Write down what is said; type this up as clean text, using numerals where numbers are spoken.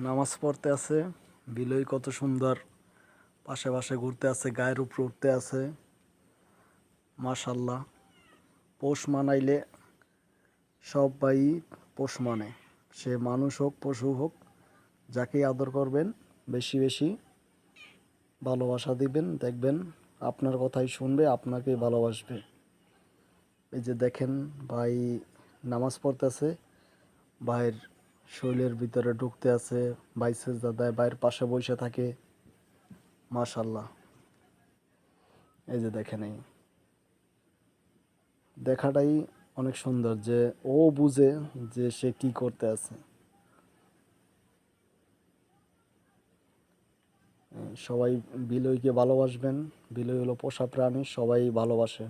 নামাজ পড়তে আছে। বিলই কত সুন্দর পাশে পাশে ঘুরতে আছে, গায়ের উপর উঠতে আছে। মাশাল্লাহ, পোষ মানাইলে সবাই পোষ মানে, সে মানুষ হোক পশু হোক, যাকেই আদর করবেন বেশি বেশি ভালোবাসা দিবেন, দেখবেন আপনার কথাই শুনবে, আপনাকেই ভালোবাসবে। এই যে দেখেন ভাই নামাজ পড়তেছে, ভাইয়ের শরীরের ভিতরে ঢুকতে আছে, ভাই সেজদা দেয়, ভাইয়ের পাশে বসে থাকে। মাশাল্লাহ, এই যে দেখেন, এই দেখাটাই অনেক সুন্দর যে ও বুঝে যে সে কি করতে আছে। সবাই বিলইকে ভালোবাসবেন। বিলই হলো পোষা প্রাণী, সবাই ভালোবাসে।